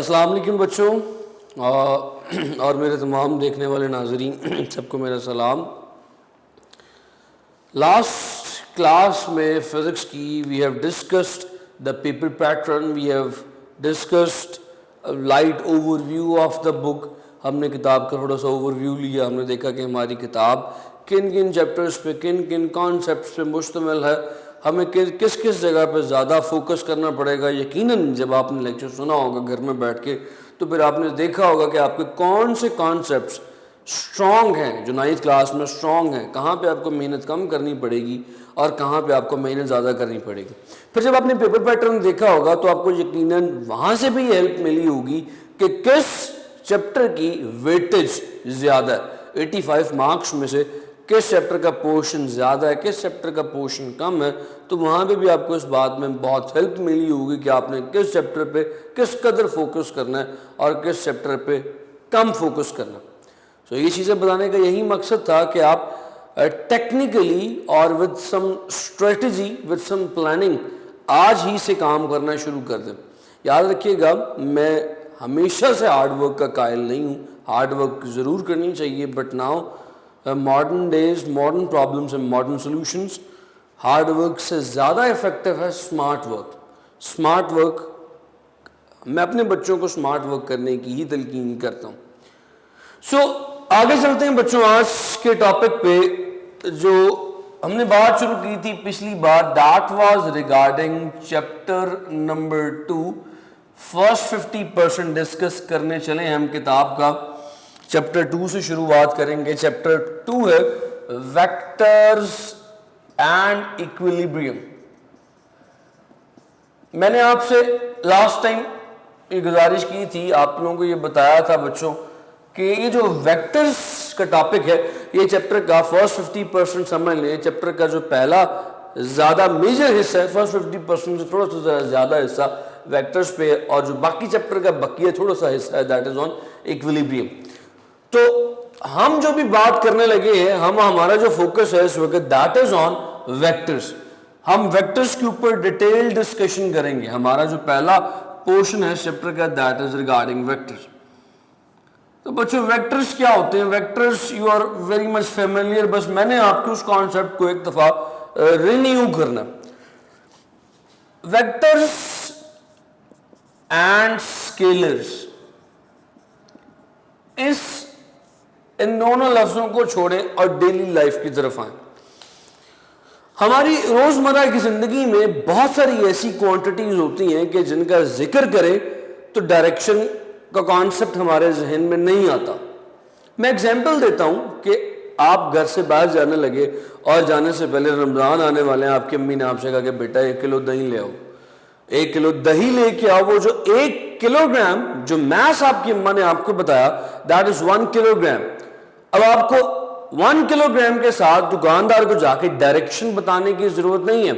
अस्सलाम वालेकुम बच्चों और मेरे तमाम देखने वाले नाज़रीन सबको मेरा सलाम। लास्ट क्लास में फ़िज़िक्स की we have discussed the paper pattern, we have discussed light overview of the book. हमने किताब का थोड़ा सा ओवरव्यू लिया। हमने देखा कि हमारी किताब किन किन चैप्टर्स पे, किन किन कॉन्सेप्ट्स पे मुश्तमिल है, हमें किस किस जगह पे ज़्यादा फोकस करना पड़ेगा। यकीनन जब आपने लेक्चर सुना होगा घर में बैठ के तो फिर आपने देखा होगा कि आपके कौन से कॉन्सेप्ट्स स्ट्रॉन्ग हैं, जो 9th क्लास में स्ट्रॉन्ग हैं, कहाँ पे आपको मेहनत कम करनी पड़ेगी और कहाँ पे आपको मेहनत ज़्यादा करनी पड़ेगी। फिर जब आपने पेपर पैटर्न देखा होगा तो आपको यकीनन वहाँ से भी हेल्प मिली होगी कि किस चैप्टर की वेटेज ज़्यादा है, 85 मार्क्स में से किस चैप्टर का पोर्शन ज़्यादा है, किस चैप्टर का पोर्शन कम है। तो वहाँ पे भी आपको इस बात में बहुत हेल्प मिली होगी कि आपने किस चैप्टर पे किस कदर फोकस करना है और किस चैप्टर पे कम फोकस करना है। तो ये चीज़ें बताने का यही मकसद था कि आप टेक्निकली और with some strategy, with some planning आज ही से काम करना शुरू कर दें। याद रखिएगा, मैं हमेशा से हार्डवर्क का कायल नहीं हूँ, हार्डवर्क ज़रूर करनी चाहिए, but now modern days, modern problems and modern solutions, hard work से ज़्यादा इफेक्टिव है स्मार्ट वर्क। स्मार्ट वर्क, मैं अपने बच्चों को स्मार्ट वर्क करने की ही तलकीन करता हूँ। सो आगे चलते हैं बच्चों आज के टॉपिक पे। जो हमने बात शुरू की थी पिछली बार, that was regarding chapter number 2। First 50% discuss करने चले हैं हम किताब का। चैप्टर 2 से शुरुआत करेंगे। चैप्टर 2 है वेक्टर्स एंड इक्विलिब्रियम। मैंने आपसे लास्ट टाइम ये गुजारिश की थी, आप लोगों को ये बताया था बच्चों कि ये जो वेक्टर्स का टॉपिक है, ये चैप्टर का फर्स्ट 50% समझ लें। चैप्टर का जो पहला ज़्यादा मेजर हिस्सा है, फर्स्ट 50% से थोड़ा सा ज़्यादा हिस्सा वेक्टर्स पे, और जो बाकी चैप्टर का बकिया थोड़ा सा हिस्सा है दैट इज़ ऑन इक्विलिब्रियम। तो हम जो भी बात करने लगे हैं, हमारा जो फोकस है इस वक्त दैट इज ऑन वेक्टर्स। हम वेक्टर्स के ऊपर डिटेल डिस्कशन करेंगे। हमारा जो पहला पोर्शन है चैप्टर का दैट इज रिगार्डिंग वेक्टर्स। तो बच्चों वेक्टर्स क्या होते हैं? Vectors you are very much familiar, बस मैंने आपको उस कॉन्सेप्ट को एक दफा रिन्यू करना। वेक्टर्स एंड स्केलर्स, इन दोनों लफ्जों को छोड़ें और डेली लाइफ की तरफ आए। हमारी रोजमर्रा की जिंदगी में बहुत सारी ऐसी क्वांटिटीज होती हैं कि जिनका जिक्र करें तो डायरेक्शन का कॉन्सेप्ट हमारे जहन में नहीं आता। मैं एग्जांपल देता हूं कि आप घर से बाहर जाने लगे और जाने से पहले रमजान आने वाले हैं, आपकी अम्मी ने आपसे कहा कि बेटा 1 किलो दही ले आओ। 1 किलो दही लेके आओ। वो जो 1 किलोग्राम जो मैस आपकी अम्मा ने आपको बताया दैट इज 1 किलोग्राम। अब आपको 1 किलोग्राम के साथ दुकानदार को जाके डायरेक्शन बताने की जरूरत नहीं है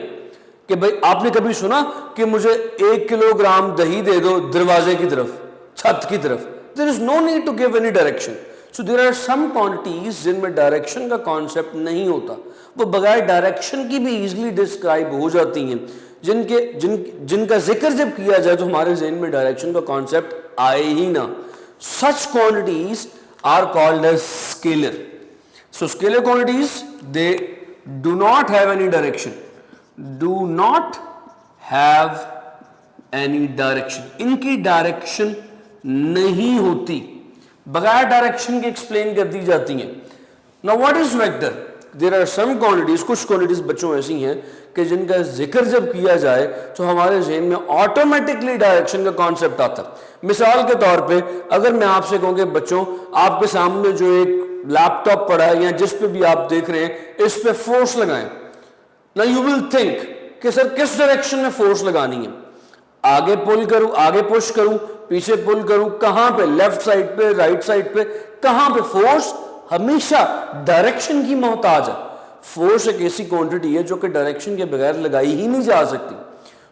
कि भाई आपने कभी सुना कि मुझे 1 किलोग्राम दही दे दो दरवाजे की तरफ, छत की तरफ। There is no need to give any direction. So there are some quantities जिनमें डायरेक्शन का कॉन्सेप्ट नहीं होता, वो बगैर डायरेक्शन की भी इजीली डिस्क्राइब हो जाती हैं, जिनका जिक्र जब किया जाए तो हमारे जहन में डायरेक्शन का कॉन्सेप्ट आए ही ना। सच quantities are called as scalar. So scalar quantities, they do not have any direction. Do not have any direction. इनकी डायरेक्शन नहीं होती, बगैर डायरेक्शन के एक्सप्लेन कर दी जाती हैं। Now what is vector? There are some quantities, कुछ क्वांटिटीज बच्चों ऐसी हैं कि जिनका जिक्र जब किया जाए तो हमारे जहन में ऑटोमेटिकली डायरेक्शन का कॉन्सेप्ट आता है। मिसाल के तौर पे अगर मैं आपसे कहूँ कि बच्चों आपके सामने जो एक लैपटॉप पड़ा है या जिस पे भी आप देख रहे हैं, इस पे फोर्स लगाएं। ना यू विल थिंक कि सर किस डायरेक्शन में फोर्स लगानी है, आगे पुल करूं, आगे पुश करूं, पीछे पुल करूं, कहां पे, लेफ्ट साइड पे, राइट साइड पे, कहां पे? फोर्स हमेशा डायरेक्शन की मोहताज है। फोर्स एक ऐसी क्वांटिटी है जो कि डायरेक्शन के बगैर लगाई ही नहीं जा सकती।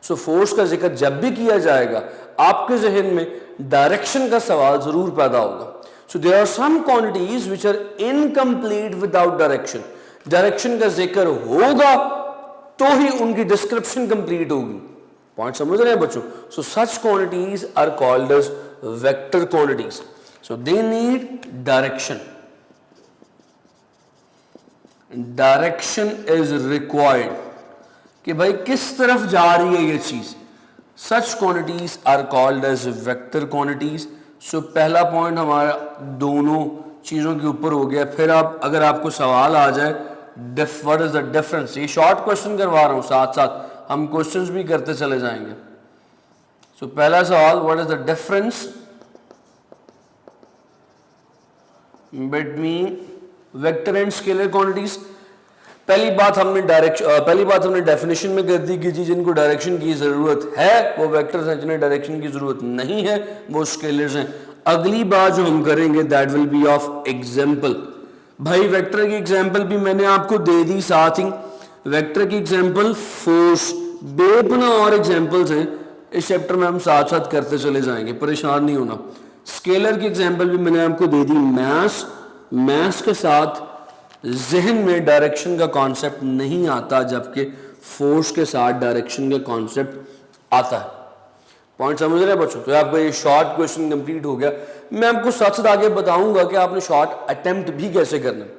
सो फोर्स का जिक्र जब भी किया जाएगा आपके जहन में डायरेक्शन का सवाल जरूर पैदा होगा। So there are some quantities which are incomplete without direction. Direction का जिक्र होगा तो ही उनकी डिस्क्रिप्शन कंप्लीट होगी। पॉइंट समझ रहे हैं बच्चों? So such quantities are called as vector quantities. So they need direction. Direction is required कि भाई किस तरफ जा रही है ये चीज. Such quantities are called as vector quantities. So पहला पॉइंट हमारा दोनों चीजों के ऊपर हो गया. फिर आप अगर आपको सवाल आ जाए व्हाट इज द डिफरेंस, ये शॉर्ट क्वेश्चन करवा रहा हूं, साथ साथ हम क्वेश्चंस भी करते चले जाएंगे. सो पहला सवाल, what is the difference between vector and scalar quantities. पहली बात हमने डेफिनेशन में कर दी कि जी जिनको डायरेक्शन की जरूरत है वो वेक्टर्स हैं, जिन्हें डायरेक्शन की जरूरत नहीं है वो स्केलर्स हैं. अगली बात जो हम करेंगे that will be of example. भाई वेक्टर की एग्जांपल भी मैंने आपको दे दी, साथ ही वेक्टर की एग्जांपल, फोर्स, बेपना और एग्जांपल्स हैं. इस चैप्टर में हम साथ साथ करते चले जाएंगे, परेशान नहीं होना. स्केलर की एग्जांपल भी मैंने आपको दे दी, मैथ्स के साथ जहन में डायरेक्शन का कॉन्सेप्ट नहीं आता, जबकि फोर्स के साथ डायरेक्शन का कॉन्सेप्ट आता है. पॉइंट समझ रहे हैं बच्चों? तो आपका ये शॉर्ट क्वेश्चन कंप्लीट हो गया. मैं आपको साथ साथ आगे बताऊंगा कि आपने शॉर्ट अटेम्प्ट भी कैसे करना है.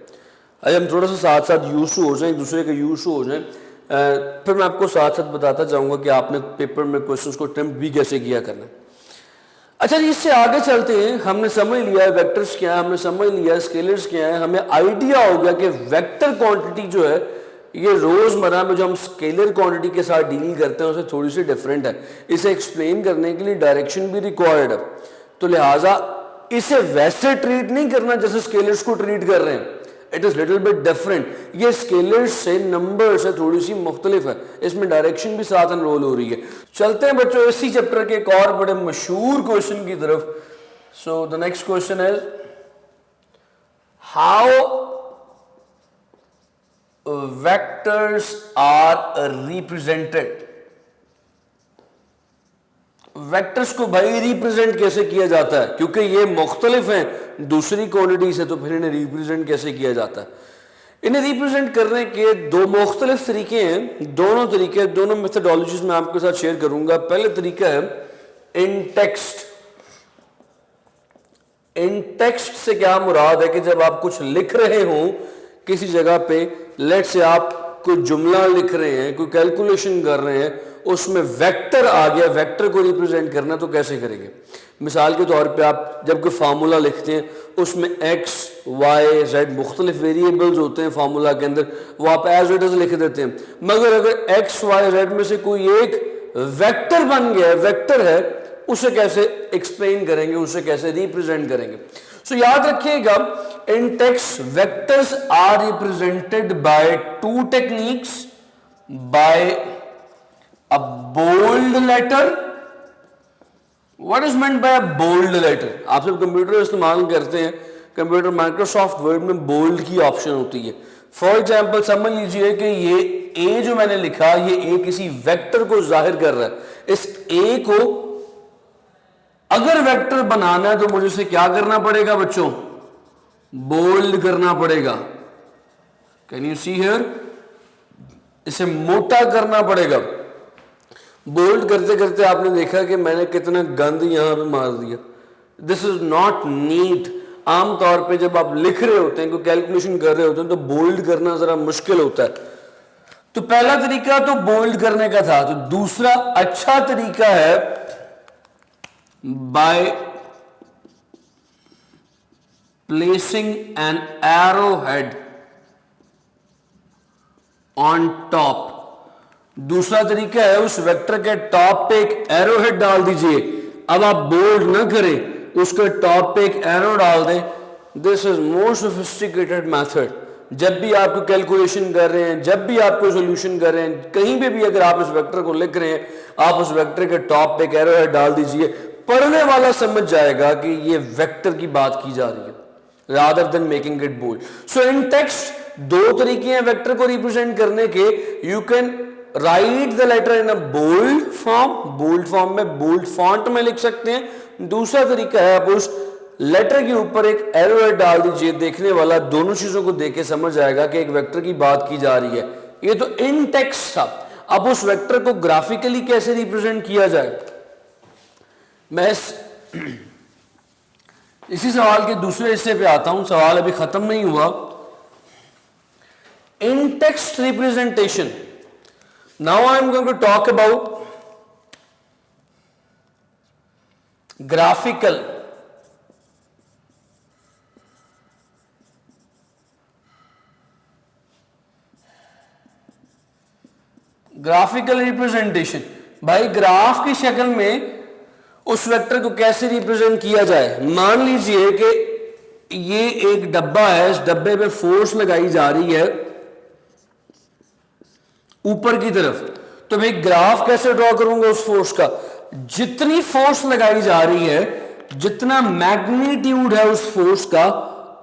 अरे हम थोड़ा सा साथ साथ यूज टू हो जाए, एक दूसरे के यूज टू हो जाए, फिर मैं आपको साथ साथ बताता जाऊंगा कि आपने पेपर में क्वेश्चंस को अटेम्प्ट भी कैसे किया करना है. अच्छा जी, इससे आगे चलते हैं. हमने समझ लिया है वेक्टर्स क्या है, हमने समझ लिया स्केलर्स क्या है, हमें आइडिया हो गया कि वेक्टर क्वांटिटी जो है ये रोजमर्रा में जो हम स्केलर क्वांटिटी के साथ डील करते हैं उससे थोड़ी सी डिफरेंट है. इसे एक्सप्लेन करने के लिए डायरेक्शन भी रिक्वायर्ड है, तो लिहाजा इसे वैसे ट्रीट नहीं करना जैसे स्केलर्स को ट्रीट कर रहे हैं. It is little bit different. ये स्केलर्स से, नंबर से थोड़ी सी मुख्तलिफ है, इसमें डायरेक्शन भी साथ एनरोल हो रही है. चलते हैं बच्चों इसी चैप्टर के एक और बड़े मशहूर क्वेश्चन की तरफ. So the next question is how vectors are represented. Vectors को भाई रिप्रेजेंट कैसे किया जाता है, क्योंकि ये मुख्तलिफ हैं दूसरी क्वांटिटी से, तो फिर इन्हें रिप्रेजेंट कैसे किया जाता है. इन्हें रिप्रेजेंट करने के दो मुख्तलिफ तरीके हैं. दोनों मेथडोलॉजीज में आपके साथ शेयर करूंगा. पहले तरीका है इन टेक्स्ट. इन टेक्स्ट से क्या मुराद है कि जब आप कुछ लिख रहे हो किसी जगह पे, लेट से आप कोई जुमला लिख रहे हैं, कोई कैलकुलेशन कर रहे हैं, उसमें वेक्टर आ गया, वेक्टर को रिप्रेजेंट करना तो कैसे करेंगे. मिसाल के तौर पे आप जब कोई फार्मूला लिखते हैं उसमें एक्स वाई जेड मुख्तलिफ वेरिएबल्स होते हैं फार्मूला के अंदर, वो आप एज इट इज लिख देते हैं. मगर अगर एक्स वाई जेड में से कोई एक वेक्टर बन गया, वेक्टर है, उसे कैसे एक्सप्लेन करेंगे, उसे कैसे रिप्रेजेंट करेंगे. सो याद रखिएगा, in text vectors are represented by two techniques, by a bold letter. What is meant by a bold letter? आप सब कंप्यूटर इस्तेमाल करते हैं, कंप्यूटर माइक्रोसॉफ्ट वर्ड में बोल्ड की ऑप्शन होती है. फॉर एग्जाम्पल समझ लीजिए कि ये ए जो मैंने लिखा, ये ए किसी वेक्टर को जाहिर कर रहा है. इस ए को अगर वेक्टर बनाना है तो मुझे इसे क्या करना पड़ेगा बच्चों? बोल्ड करना पड़ेगा. Can you see here? इसे मोटा करना पड़ेगा. बोल्ड करते करते आपने देखा कि मैंने कितना गंद यहां पे मार दिया. This is not neat. आमतौर पे जब आप लिख रहे होते हैं, कोई कैलकुलेशन कर रहे होते हैं, तो बोल्ड करना जरा मुश्किल होता है. तो पहला तरीका तो बोल्ड करने का था. तो दूसरा अच्छा तरीका है by placing an arrowhead on top. दूसरा तरीका है उस वेक्टर के टॉप पे एक एरोहेड डाल दीजिए. अब आप बोल्ड ना करें, उसके टॉप पे एक एरो डाल दें. This is more sophisticated method. जब भी आप कैलकुलेशन कर रहे हैं, जब भी आप कोई सोल्यूशन कर रहे हैं, कहीं पे भी अगर आप इस वेक्टर को लिख रहे हैं, आप उस वेक्टर के टॉप पे एक एरोहेड डाल दीजिए. पढ़ने वाला समझ जाएगा कि ये वेक्टर की बात की जा रही है, rather than making it bold. So in text दो तरीके हैं वेक्टर को रिप्रेजेंट करने के. You can write the letter in a bold form, bold form में बोल्ड फॉन्ट में लिख सकते हैं. दूसरा तरीका है आप उस लेटर के ऊपर एक एरो डाल दीजिए. देखने वाला दोनों चीजों को देख के समझ जाएगा कि एक वेक्टर की बात की जा रही है. ये तो इन टेक्स्ट था. अब उस वेक्टर को ग्राफिकली कैसे रिप्रेजेंट किया जाए, मैं इसी सवाल के दूसरे हिस्से पे आता हूं, सवाल अभी खत्म नहीं हुआ। In text representation, now I am going to talk about graphical graphical representation. भाई ग्राफ की शक्ल में उस वेक्टर को कैसे रिप्रेजेंट किया जाए। मान लीजिए कि ये एक डब्बा है, इस डब्बे पे फोर्स लगाई जा रही है ऊपर की तरफ, तो भाई ग्राफ कैसे ड्रॉ करूंगा उस फोर्स का। जितनी फोर्स लगाई जा रही है, जितना मैग्नीट्यूड है उस फोर्स का,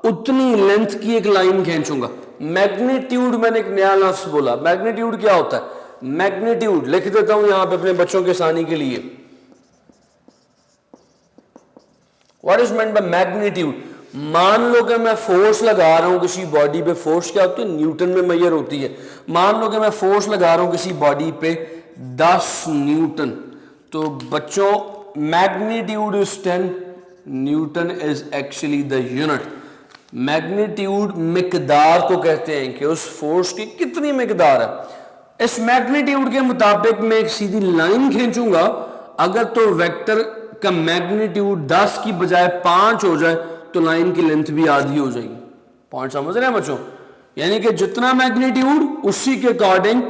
उतनी लेंथ की एक लाइन खींचूंगा। मैग्नीट्यूड, मैंने एक नया लफ्ज बोला। मैग्नीट्यूड क्या होता है? मैग्नीट्यूड लिख देता हूं यहां पे अपने बच्चों के आसानी के लिए। What is meant by magnitude? मान लो कि मैं फोर्स लगा रहा हूं किसी बॉडी पे, फोर्स क्या होती है? न्यूटन में मेजर होती है। मान लो कि मैं फोर्स लगा रहा हूं किसी बॉडी पे 10 न्यूटन, तो बच्चों magnitude is 10, newton is actually the unit. Magnitude मिकदार को कहते हैं कि उस फोर्स की कितनी मिकदार है। इस मैग्नीट्यूड के मुताबिक मैं एक सीधी लाइन खींचूंगा। अगर तो वेक्टर का मैग्नीट्यूड 10 की बजाय 5 हो जाए तो लाइन की लेंथ भी आधी हो जाएगी। पॉइंट समझ रहे हैं बच्चों? यानी कि जितना मैग्नीट्यूड उसी के अकॉर्डिंग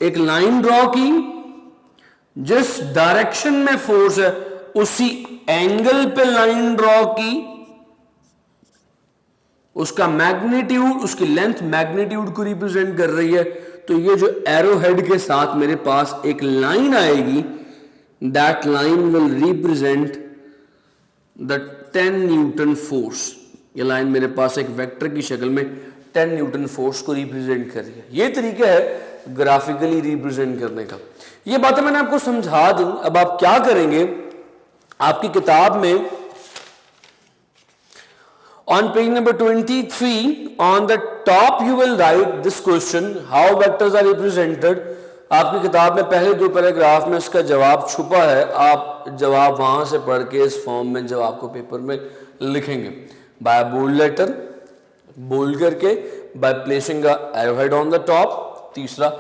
एक लाइन ड्रॉ की, जिस डायरेक्शन में फोर्स है उसी एंगल पे लाइन ड्रॉ की, उसका मैग्नीट्यूड, उसकी लेंथ मैग्नीट्यूड को रिप्रेजेंट कर रही है। तो ये जो एरो हेड के साथ मेरे पास एक लाइन आएगी, that line will represent the 10 Newton force. ये लाइन मेरे पास एक वेक्टर की शक्ल में 10 न्यूटन फोर्स को रिप्रेजेंट कर रही है। ये तरीका है ग्राफिकली रिप्रेजेंट करने का। ये बातें मैंने आपको समझा दी। अब आप क्या करेंगे, आपकी किताब में on page number 23 on the top you will write this question, how vectors are represented। आपकी किताब में पहले 2 पैराग्राफ में इसका जवाब छुपा है। आप जवाब वहां से पढ़ के इस फॉर्म में जवाब को पेपर में लिखेंगे। बाय बोल्ड लेटर, बोल्ड करके, by placing a arrow head on the top. तीसरा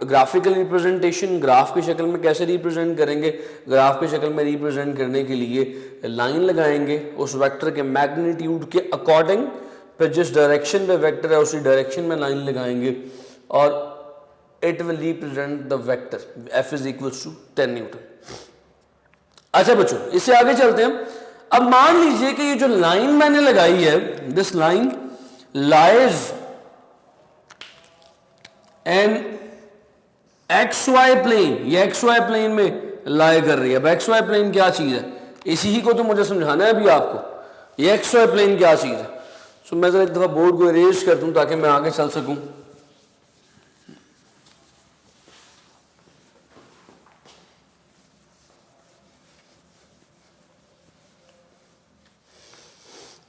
ग्राफिकल रिप्रेजेंटेशन, ग्राफ की शक्ल में कैसे रिप्रेजेंट करेंगे। ग्राफ की शक्ल में रिप्रेजेंट करने के लिए लाइन लगाएंगे उस वेक्टर के मैग्नीट्यूड के अकॉर्डिंग, फिर जिस डायरेक्शन में वेक्टर है उसी डायरेक्शन में लाइन लगाएंगे और it will represent the vector F is equals to 10 newton. अच्छा बच्चों, इससे आगे चलते हैं। अब मान लीजिए कि ये जो लाइन मैंने लगाई है, this line lies in XY plane, ये XY प्लेन में लाई कर रही है। अब XY प्लेन क्या चीज है, इसी ही को तो मुझे समझाना है अभी आपको। ये XY प्लेन क्या चीज है। सो मैं जरा एक दफा बोर्ड को इरेज कर दूं ताकि मैं आगे चल सकूं।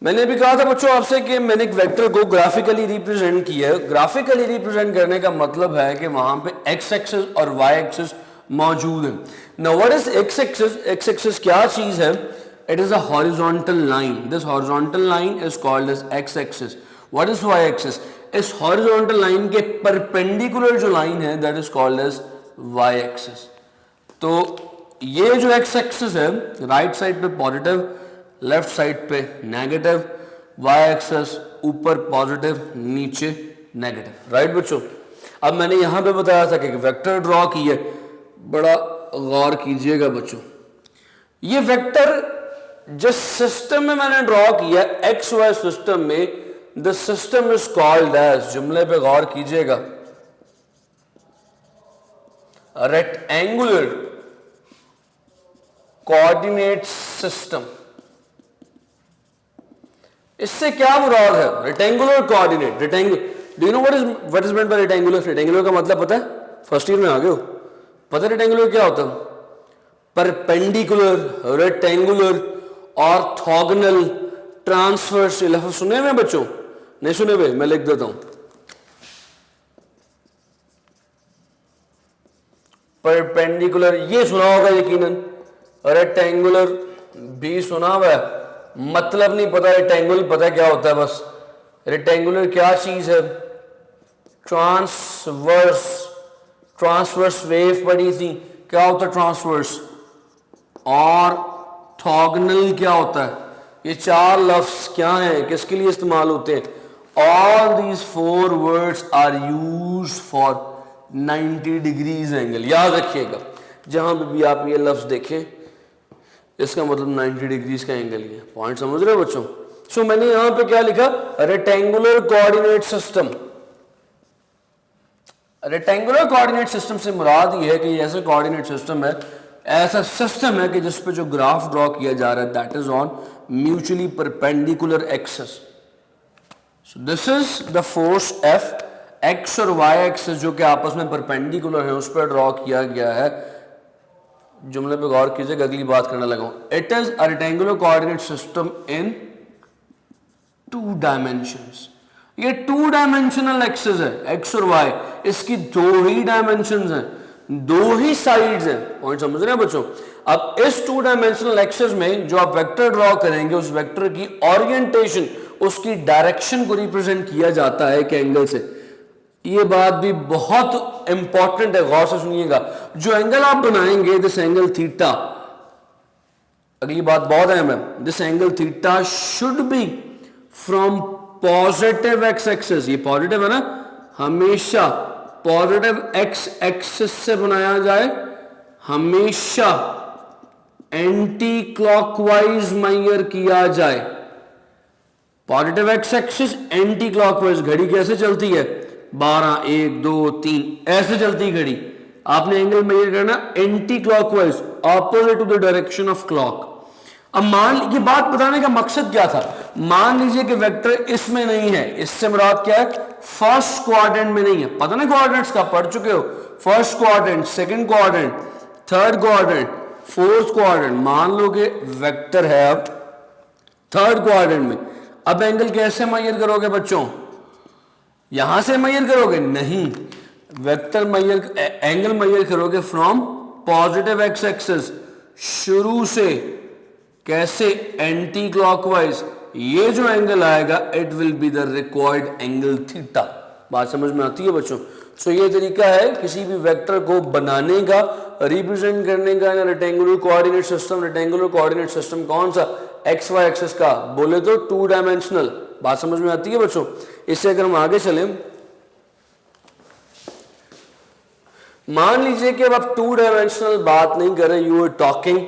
मैंने भी कहा था बच्चों आपसे कि मैंने एक वेक्टर को ग्राफिकली रिप्रेजेंट किया है। ग्राफिकली रिप्रेजेंट करने का मतलब है कि वहां पे एक्स एक्सिस और वाई एक्सिस मौजूद है। Now what is X axis? X axis क्या चीज है? It is a horizontal line. This horizontal line is called as X axis. What is Y axis? इस हॉरिजॉन्टल लाइन के परपेंडिकुलर जो line है that is called as Y axis. तो ये जो एक्स एक्सिस है, राइट साइड पे positive, left side पे नेगेटिव, वाई एक्सिस ऊपर पॉजिटिव नीचे नेगेटिव। राइट बच्चों? अब मैंने यहां पे बताया था कि वेक्टर ड्रॉ किए, बड़ा गौर कीजिएगा बच्चों। ये वेक्टर जिस सिस्टम में मैंने ड्रॉ किया, एक्स वाई सिस्टम में, the system is called as, जुमले पे गौर कीजिएगा, रेक्टेंगुलर कोऑर्डिनेट सिस्टम। इससे क्या मुराद है? Rectangular coordinate. Rectangular, do you know what is meant bye rectangular? Rectangular का मतलब पता है? फर्स्ट ईयर में आ गए हो, पता है रेक्टेंगुलर क्या होता है? Perpendicular, rectangular, orthogonal, transverse. लफ्ज सुने हुए बच्चों? नहीं सुने हुए? मैं लिख देता हूं। परपेंडिकुलर ये सुना होगा यकीनन, रेक्टेंगुलर भी सुना हुआ है, मतलब नहीं पता, रेक्टेंगुलर पता है क्या होता है बस। रेक्टेंगुलर क्या चीज है? ट्रांसवर्स, ट्रांसवर्स वेव पढ़ी थी, क्या होता है ट्रांसवर्स? ऑर्थोगोनल क्या होता है? ये चार लफ्ज क्या हैं, किसके लिए इस्तेमाल होते हैं? All these four words are use for 90 degrees angle. याद रखिएगा, जहां पे भी आप ये लफ्ज देखें इसका मतलब 90 डिग्रीज का एंगल ही है। पॉइंट समझ रहे हो बच्चों? सो मैंने यहां पे क्या लिखा? Rectangular coordinate system. Rectangular coordinate system से मुराद ये है कि ऐसा कोऑर्डिनेट सिस्टम है, ऐसा सिस्टम है कि जिस पे जो ग्राफ ड्रॉ किया जा रहा है that is on mutually perpendicular axis. So this is the force F, x और वाई एक्सिस जो कि आपस में परपेंडिकुलर है उस पर ड्रॉ किया गया है। जुमले पे गौर कीजिएगा, अगली बात करने लगा हूं। It is a rectangular coordinate system in 2 dimensions. ये 2 डायमेंशनल एक्सिस है, एक्स और वाई, इसकी 2 ही डायमेंशंस हैं, 2 ही साइड्स हैं। पॉइंट समझ रहे हैं बच्चों? अब इस 2 डायमेंशनल एक्सिस में जो आप वेक्टर ड्रॉ करेंगे उस वेक्टर की ओरिएंटेशन, उसकी डायरेक्शन को रिप्रेजेंट किया जाता है एक एंगल से। ये बात भी बहुत इंपॉर्टेंट है, गौर से सुनिएगा। जो एंगल आप बनाएंगे, दिस एंगल थीटा, अगली बात बहुत अहम है, this angle theta should be from positive x axis. ये पॉजिटिव है ना, हमेशा पॉजिटिव एक्स एक्सिस से बनाया जाए, हमेशा एंटी क्लॉकवाइज मेजर किया जाए। Positive x axis anti clockwise. घड़ी कैसे चलती है? 12, 1, 2, 3 ऐसे चलती घड़ी। आपने एंगल मेजर करना anti clockwise, opposite to the direction of clock. अब मान, ये बात बताने का मकसद क्या था? मान लीजिए कि वेक्टर इसमें नहीं है, इससे मुराद क्या है? फर्स्ट क्वाड्रेंट में नहीं है। पता ना कोऑर्डिनेट्स का पढ़ चुके हो, first quadrant, second quadrant, third quadrant, fourth quadrant. मान लो कि वेक्टर है अब थर्ड क्वाड्रेंट में, अब एंगल कैसे मेजर करोगे बच्चों? यहां से मेजर करोगे? नहीं, वेक्टर मेजर, एंगल मेजर करोगे फ्रॉम पॉजिटिव एक्स एक्सिस, शुरू से। कैसे? Anti clockwise. ये जो एंगल आएगा it will be the required angle theta. बात समझ में आती है बच्चों? सो ये तरीका है किसी भी वेक्टर को बनाने का, रिप्रेजेंट करने का। Rectangular coordinate system, rectangular coordinate system कौन सा? एक्स वाई एक्सिस का, बोले तो 2 डायमेंशनल। बात समझ में आती है बच्चों? इससे अगर हम आगे चलें, मान लीजिए कि अब आप 2 डायमेंशनल बात नहीं कर रहे, you are talking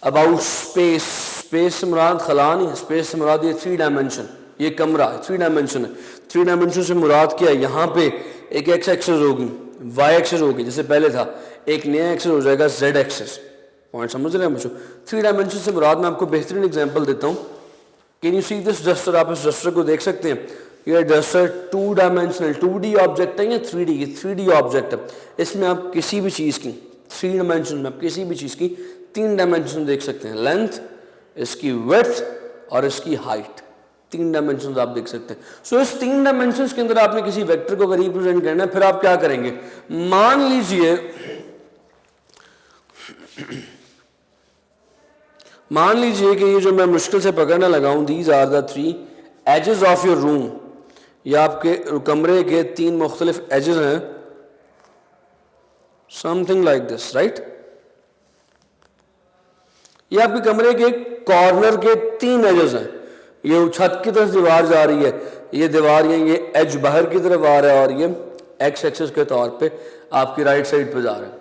about space. Space से मुराद खला नहीं है, स्पेस से मुराद ये 3 डायमेंशन, ये कमरा 3 डायमेंशन है। 3 डायमेंशन से मुराद क्या है? यहाँ पे एक एक्स एक्सिस होगी, वाई एक्सिस होगी जैसे पहले था, एक नया एक्सिस हो जाएगा जेड एक्सिस। पॉइंट समझ रहे हैं बच्चों? 3 डायमेंशन से मुराद मैं आपको बेहतरीन एग्जांपल देता हूँ। Can you see this duster? आप इस डस्टर को देख सकते हैं। ये डस्टर 2 डायमेंशनल 2D ऑब्जेक्ट है या 3D? ये 3D ऑब्जेक्ट है। इसमें आप किसी भी चीज़ की 3 डायमेंशन में आप किसी भी चीज़ की 3 डायमेंशन देख सकते हैं, लेंथ, इसकी विड्थ और इसकी हाइट। 3 डायमेंशन आप देख सकते हैं। सो इस 3 डायमेंशन के अंदर आपने किसी वेक्टर को अगर रिप्रेजेंट करना है, फिर आप क्या करेंगे? मान लीजिए कि ये जो मैं मुश्किल से पकड़ने लगा हूं, these are the 3 axes of your room. ये आपके कमरे के 3 मुख्तलिफ एजेस हैं, समथिंग लाइक दिस, राइट? ये आपके कमरे के कॉर्नर के 3 एजेस हैं। ये छत की तरफ दीवार जा रही है, ये दीवार ये एज बाहर की तरफ आ रहा है और ये एक्स एक्सिस के तौर पे आपकी राइट साइड पे जा रहा है।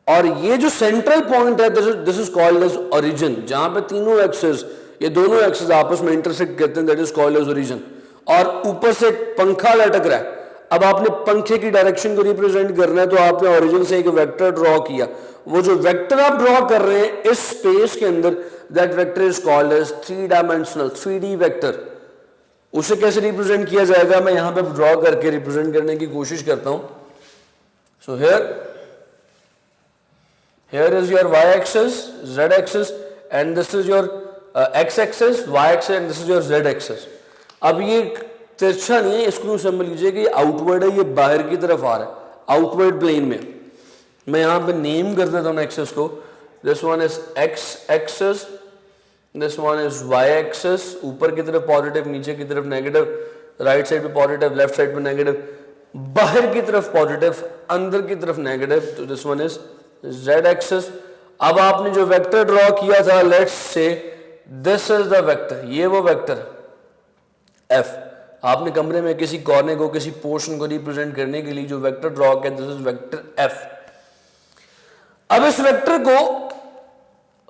और ये जो सेंट्रल पॉइंट है, this is called as origin. जहां पे तीनों एक्सिस, ये दोनों एक्सिस आपस में इंटरसेक्ट करते हैं, that is called as origin. और ऊपर से पंखा लटक रहा है, अब आपने पंखे की डायरेक्शन को रिप्रेजेंट करना है, तो आपने ओरिजिन से एक वेक्टर ड्रॉ किया। वो जो वेक्टर आप ड्रॉ कर रहे हैं इस स्पेस के अंदर, that vector is called as 3 dimensional 3D vector. उसे कैसे रिप्रेजेंट किया जाएगा, मैं यहां पे ड्रॉ करके रिप्रेजेंट करने की कोशिश करता हूं। सो here is your y axis, z axis, and this is your x axis, y axis, and this is your z axis. अब ये तिरछा नहीं है, इसको समझ लीजिए कि ये आउटवर्ड है, ये बाहर की तरफ आ रहा है आउटवर्ड प्लेन में। मैं यहाँ पे नेम कर देता हूँ एक्सेस को। This one is x axis, this one is Y axis, ऊपर की तरफ पॉजिटिव, नीचे की तरफ नेगेटिव, राइट साइड पे पॉजिटिव, लेफ्ट साइड पे नेगेटिव, बाहर की तरफ पॉजिटिव, अंदर की तरफ नेगेटिव, तो this one is Z axis. अब आपने जो वेक्टर ड्रॉ किया था, let's say this is the vector, ये वो वेक्टर एफ, आपने कमरे में किसी कॉर्नर को, किसी पोर्शन को रिप्रेजेंट करने के लिए जो वेक्टर ड्रॉ किया, दिस इज वेक्टर एफ। अब इस वेक्टर को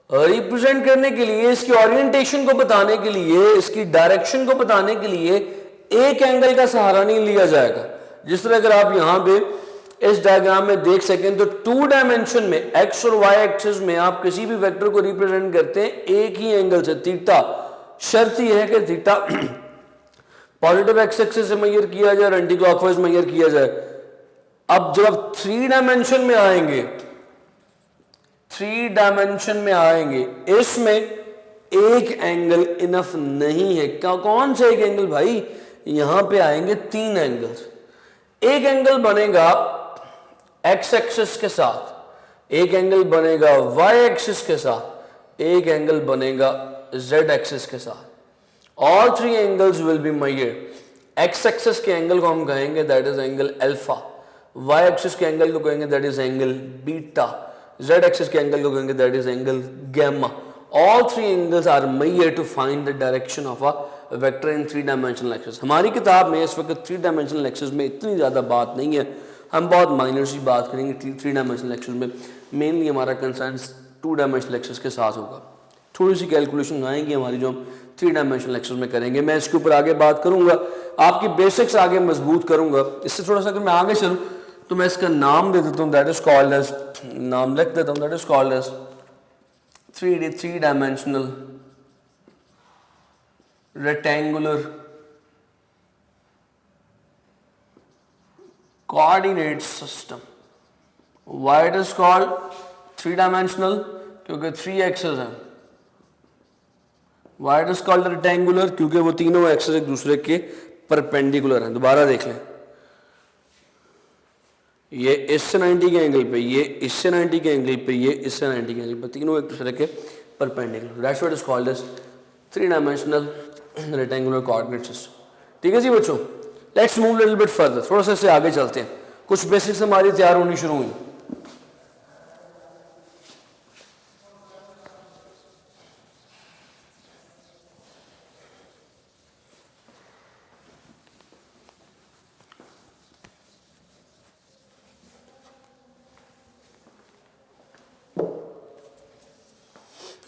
रिप्रेजेंट करने के लिए, इसकी ओरिएंटेशन को बताने के लिए, इसकी डायरेक्शन को बताने के लिए एक एंगल का सहारा नहीं लिया जाएगा। जिस तरह अगर आप यहां पे इस डायग्राम में देख सकें तो 2 डायमेंशन में एक्स और वाई एक्सिस में आप किसी भी वेक्टर को रिप्रेजेंट करते हैं एक ही एंगल से, थीटा। शर्त यह है कि थीटा पॉजिटिव एक्स एक्सिस से मेजर किया जाए और एंटी क्लॉकवाइज मेजर किया जाए। अब जब आप 3 डायमेंशन में आएंगे, 3 डायमेंशन में आएंगे, इसमें एक एंगल इनफ नहीं है। कौन सा एक एंगल भाई? यहां पे आएंगे 3 एंगल्स। एक एंगल बनेगा एक्स एक्सिस के साथ, एक एंगल बनेगा वाई एक्सिस के साथ, एक एंगल बनेगा जेड एक्सिस के साथ। All 3 angles will be measured। X axis के एंगल को हम कहेंगे that is angle alpha, Y axis के एंगल को कहेंगे that is angle beta, Z axis के एंगल को कहेंगे that is angle gamma. All 3 angles are measured to find the direction of a vector in 3 dimensional axis। हमारी किताब में इस वक्त 3 dimensional axis में इतनी ज़्यादा बात नहीं है, हम बहुत माइनर सी बात करेंगे 3 dimensional axis में। मेनली हमारा कंसर्न 2 dimensional axis के साथ होगा। थोड़ी सी कैलकुलेशन आएंगी हमारी जो हम 3 डायमेंशनल एक्सिस में करेंगे। मैं इसके ऊपर आगे बात करूंगा, आपकी बेसिक्स आगे मजबूत करूंगा। इससे थोड़ा सा अगर मैं आगे चलूं तो मैं इसका नाम दे देता हूं, दैट इज कॉल्ड एज, नाम लिख देता हूं, that is called as 3 dimensional rectangular coordinate system. Why it is called 3 dimensional? क्योंकि 3 एक्सेस है। Why it is called rectangular? क्योंकि वो तीनों एक्सेस एक दूसरे के परपेंडिकुलर हैं। दोबारा देख लें, ये इससे 90 के एंगल पे, ये इससे 90 के एंगल पे, ये इससे 90 के एंगल पे, तीनों एक दूसरे के perpendicular. That's what is called as 3 dimensional rectangular coordinate system। ठीक है जी बच्चों, let's move little bit further, थोड़ा सा इससे आगे चलते हैं। कुछ बेसिक्स हमारी तैयार होनी शुरू हुई।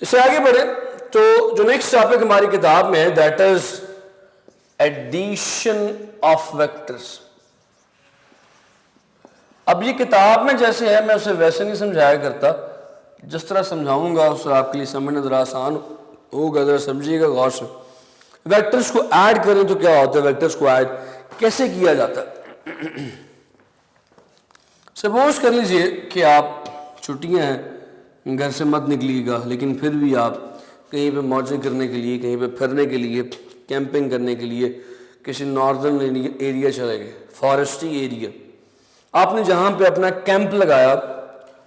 इससे आगे बढ़े तो जो नेक्स्ट टॉपिक हमारी किताब में है that is addition of vectors. अब ये किताब में जैसे है मैं उसे वैसे नहीं समझाया करता, जिस तरह समझाऊंगा उससे आपके लिए समझना जरा आसान होगा। जरा समझिएगा गौर से। वेक्टर्स को ऐड करें तो क्या होता है, वेक्टर्स को ऐड कैसे किया जाता है। सपोज कर लीजिए कि आप छुट्टियां हैं, घर से मत निकलिएगा, लेकिन फिर भी आप कहीं पे मौजें करने के लिए, कहीं पे फिरने के लिए, कैंपिंग करने के लिए किसी नॉर्दर्न एरिया चले गए, फॉरेस्टी एरिया। आपने जहाँ पे अपना कैंप लगाया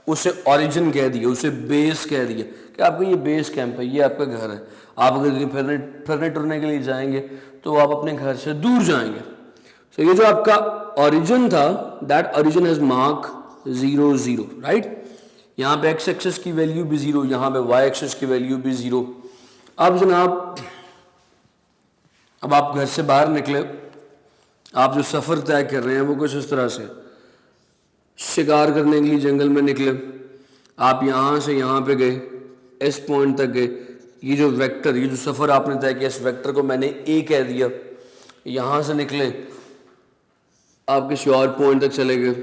उसे ओरिजिन कह दिया, उसे बेस कह दिया कि आपका ये बेस कैंप है, ये आपका घर है। आप अगर कहीं फिरने टुरने के लिए जाएंगे तो आप अपने घर से दूर जाएंगे। तो ये जो आपका ओरिजिन था, that origin has mark 0 0, right. यहाँ पे एक्स एक्सिस की वैल्यू भी 0, यहाँ पे वाई एक्सिस की वैल्यू भी 0। अब जनाब, अब आप घर से बाहर निकले, आप जो सफ़र तय कर रहे हैं वो कुछ इस तरह से, शिकार करने के लिए जंगल में निकले, आप यहाँ से यहाँ पे गए, इस पॉइंट तक गए। ये जो वेक्टर, ये जो सफ़र आपने तय किया, इस वेक्टर को मैंने ए कह दिया। यहाँ से निकले, आप किसी और पॉइंट तक चले गए,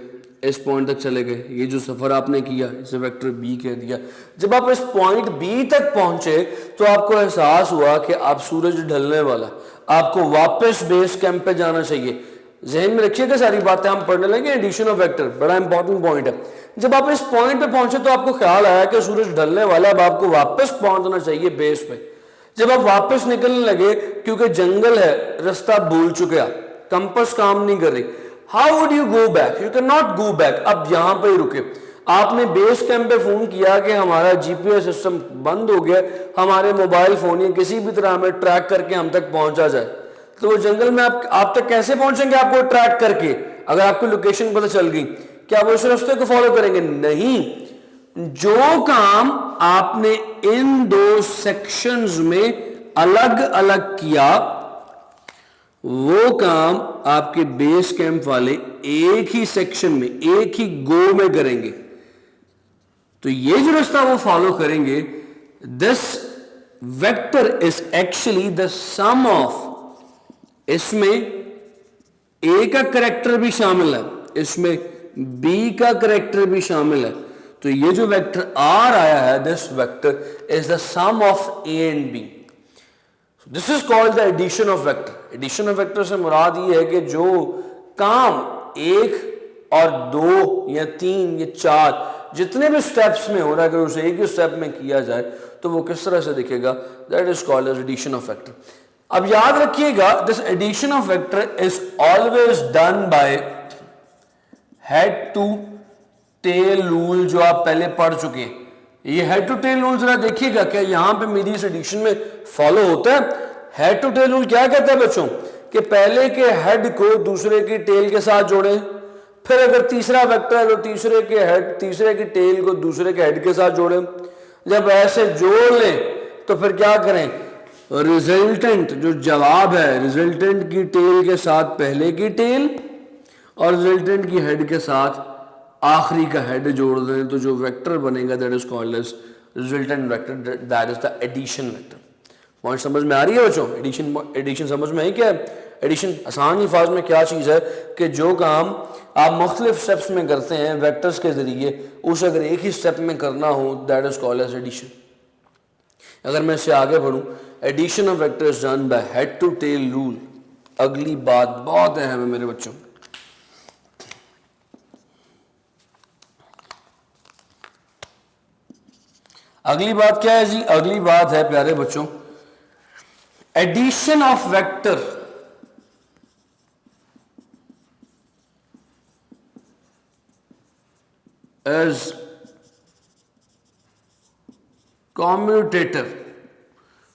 इस पॉइंट तक चले गए। ये जो सफ़र आपने किया इसे वेक्टर बी कह दिया। जब आप इस पॉइंट बी तक पहुंचे तो आपको एहसास हुआ कि आप सूरज ढलने वाला, आपको वापस बेस कैंप पे जाना चाहिए। जहन में रखिएगा सारी बातें हम पढ़ने लगे। एडिशन ऑफ वेक्टर बड़ा इंपॉर्टेंट पॉइंट है। जब आप इस पॉइंट पे पहुंचे तो आपको ख्याल आया कि सूरज ढलने वाला, अब आपको वापस पहुंचना चाहिए बेस पे। जब आप वापस निकलने लगे, क्योंकि जंगल है, रास्ता भूल चुके, कंपास काम नहीं कर रही, how would you go back? You can not go back. अब यहां पर ही रुके, आपने बेस कैंप पे फोन किया कि हमारा जीपीएस सिस्टम बंद हो गया, हमारे मोबाइल फोन या किसी भी तरह हमें ट्रैक करके हम तक पहुंचा जाए, तो वो जंगल में आप तक कैसे पहुंचेंगे? आपको ट्रैक करके, अगर आपको लोकेशन पता चल गई, क्या वो उस रास्ते को फॉलो करेंगे? नहीं। जो काम आपने इन दो सेक्शंस में अलग अलग किया, वो काम आपके बेस कैंप वाले एक ही सेक्शन में, एक ही गो में करेंगे। तो ये जो रास्ता वो फॉलो करेंगे, this vector is actually the sum of, इसमें ए का करेक्टर भी शामिल है, इसमें बी का करेक्टर भी शामिल है। तो ये जो वेक्टर आर आया है, this vector is the sum of A and B. This is called the addition of vector. Addition of vector से मुराद ये है कि जो काम एक और दो या तीन या चार जितने भी स्टेप्स में हो रहा है, अगर उसे एक ही स्टेप में किया जाए तो वो किस तरह से दिखेगा, that is called as addition of vector. अब याद रखिएगा, this addition of vector is always done by head to tail rule, जो आप पहले पढ़ चुके हैं। ये हेड टू टेल रूल जरा देखिएगा, क्या यहां पे मेरी इस एडिशन में फॉलो होता है? हेड टू टेल रूल क्या कहता है बच्चों, कि पहले के हेड को दूसरे की टेल के साथ जोड़ें, फिर अगर तीसरा वेक्टर है तो तीसरे की टेल को दूसरे के हेड के साथ जोड़ें। जब ऐसे जोड़ लें तो फिर क्या करें, रिजल्टेंट जो जवाब है, रिजल्टेंट की टेल के साथ पहले की टेल और रिजल्टेंट की हेड के साथ आखिरी का हेड जोड़ दें, तो जो वेक्टर बनेगा that is called as resultant vector, that is the addition vector. Point समझ में आ रही है बच्चों? एडिशन समझ में आई क्या है? एडिशन आसान अल्फाज में क्या चीज़ है कि जो काम आप मुख्तलिफ स्टेप्स में करते हैं वेक्टर्स के जरिए, उसे अगर एक ही स्टेप में करना हो, that is called as addition. अगर मैं इससे आगे बढ़ूँ, addition of vector is done by head to tail rule. अगली बात बहुत अहम है मेरे बच्चों, अगली बात क्या है जी? अगली बात है प्यारे बच्चों, addition of vector is commutative.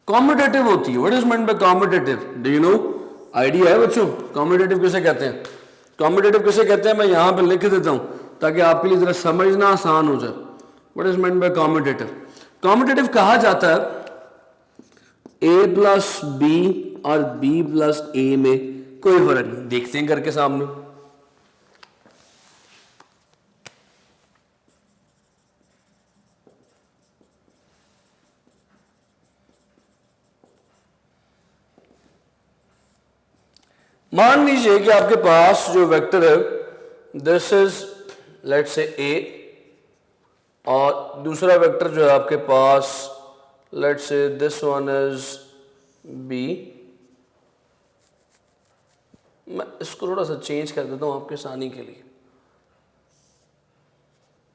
Commutative होती है। What is meant by commutative? Do you know? Idea है बच्चों कॉम्यूटेटिव किसे कहते हैं? कॉम्यूटेटिव किसे कहते हैं मैं यहां पे लिख देता हूं ताकि आपके लिए जरा समझना आसान हो जाए। What is meant by commutative? Commutative कहा जाता है ए प्लस बी और बी प्लस ए में कोई फर्क नहीं। देखते हैं करके सामने, मान लीजिए कि आपके पास जो वेक्टर है दिस इज लेट्स से ए, और दूसरा वेक्टर जो है आपके पास let's say this one is B. मैं इसको थोड़ा सा चेंज कर देता हूं आपके आसानी के लिए।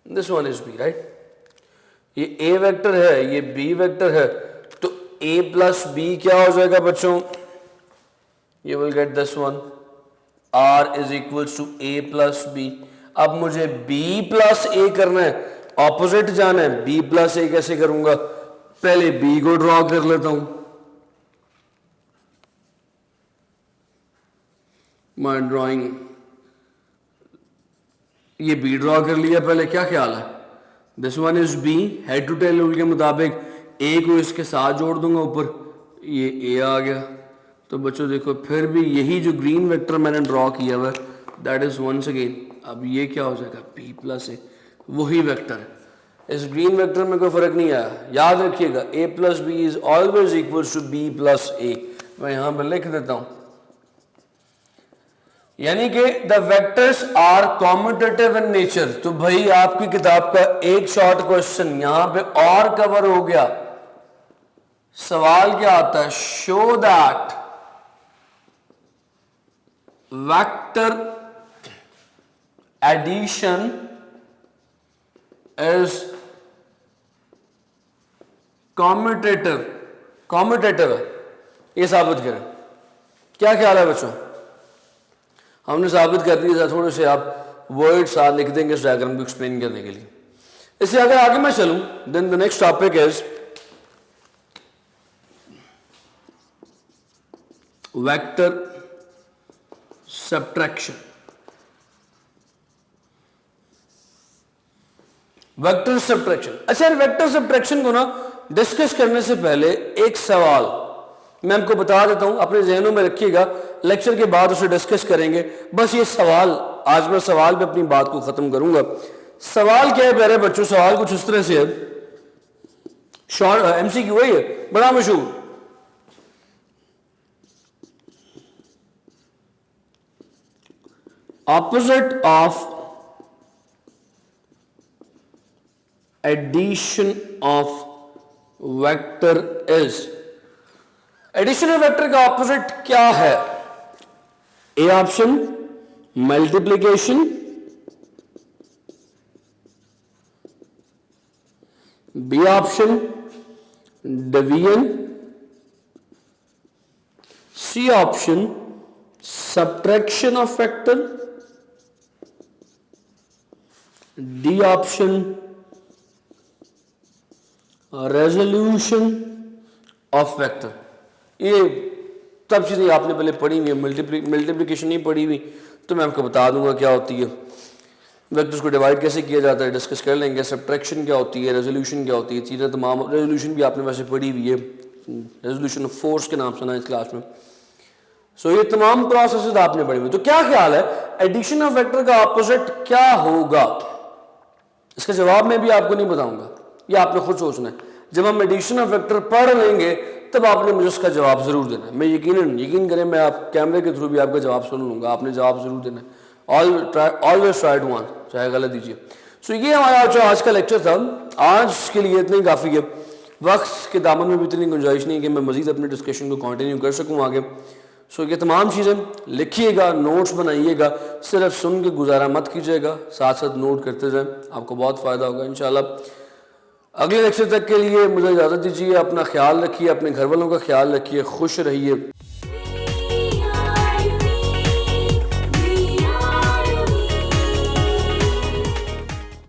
This one is B, right? ये ए वेक्टर है, ये बी वेक्टर है, तो ए प्लस बी क्या हो जाएगा बच्चों? You will get this one, R is equals to A plus B। अब मुझे B plus A करना है, ऑपोजिट जाना है। B plus A कैसे करूंगा? पहले B को ड्रॉ कर लेता हूं। मैं ड्रॉइंग, ये B ड्रॉ कर लिया पहले, क्या ख्याल है? This one is B, head to tail rule के मुताबिक A को इसके साथ जोड़ दूंगा ऊपर, ये A आ गया। तो बच्चों देखो, फिर भी यही जो ग्रीन वेक्टर मैंने ड्रॉ किया हुआ है दैट इज वंस अगेन, अब ये क्या हो जाएगा? बी प्लस ए, वही वेक्टर है। इस ग्रीन वेक्टर में कोई फर्क नहीं आया। याद रखिएगा A plus B is always equal to B plus A. मैं यहां पर लिख देता हूं, यानी कि the vectors are commutative in nature. तो भाई आपकी किताब का एक शॉर्ट क्वेश्चन यहां पे और कवर हो गया। सवाल क्या आता है? Show that vector addition is commutative। Commutative है, ये साबित करें। क्या ख्याल है बच्चों? हमने साबित कर दिया था, थोड़े से आप वर्ड साथ लिख देंगे इस डायग्राम को एक्सप्लेन करने के लिए। इससे अगर आगे मैं चलूं, then the next topic is vector subtraction. Vector subtraction, अच्छा वेक्टर सब्ट्रैक्शन को ना डिस्कस करने से पहले एक सवाल मैं आपको बता देता हूं, अपने जहनों में रखिएगा, लेक्चर के बाद उसे डिस्कस करेंगे। बस ये सवाल, आज मैं सवाल पे अपनी बात को खत्म करूंगा। सवाल क्या है प्यारे बच्चों? सवाल कुछ इस तरह से है, शॉर्ट एमसीक्यू है, ये बड़ा मशहूर। Opposite of addition of vector is, addition of vector का ऑपोजिट क्या है? A option multiplication, B option division, C option subtraction of vector, D option resolution of vector. ये तब चीजें आपने पहले पढ़ी हुई है, मल्टीप्लिकेशन नहीं पढ़ी हुई तो मैं आपको बता दूंगा क्या होती है, वेक्टर्स को डिवाइड कैसे किया जाता है डिस्कस कर लेंगे, सब्ट्रैक्शन क्या होती है, रेजोल्यूशन क्या होती है, चीज़ें तमाम। रेजोल्यूशन भी आपने वैसे पढ़ी हुई है, रेजोल्यूशन ऑफ फोर्स के नाम सुना है इस क्लास में। सो ये तमाम प्रोसेस आपने पढ़ी हुई। तो क्या ख्याल है एडिशन ऑफ वेक्टर का ऑपोजिट क्या होगा? इसका जवाब मैं भी आपको नहीं बताऊंगा, ये आपने खुद सोचना है। जब हम एडिशन ऑफ वेक्टर पढ़ लेंगे तब आपने मुझे उसका जवाब जरूर देना है। मैं यकीन करें, मैं आप कैमरे के थ्रू भी आपका जवाब सुन लूंगा, आपने जवाब जरूर देना है। ऑलवेज ट्राई टू आंसर, चाहे गलत दीजिए। सो ये हमारा जो आज का लेक्चर था, आज के लिए इतना ही काफ़ी है। वक्त के दामन में भी इतनी गुंजाइश नहीं है कि मैं मजीद अपने डिस्कशन को कंटिन्यू कर सकूँ आगे। सो ये तमाम चीज़ें लिखिएगा, नोट्स बनाइएगा, सिर्फ सुन के गुजारा मत कीजिएगा, साथ साथ नोट करते जाएं, आपको बहुत फ़ायदा होगा इंशाल्लाह। अगले लेक्चर तक के लिए मुझे इजाज़त दीजिए। अपना ख्याल रखिए, अपने घर वालों का ख्याल रखिए, खुश रहिए।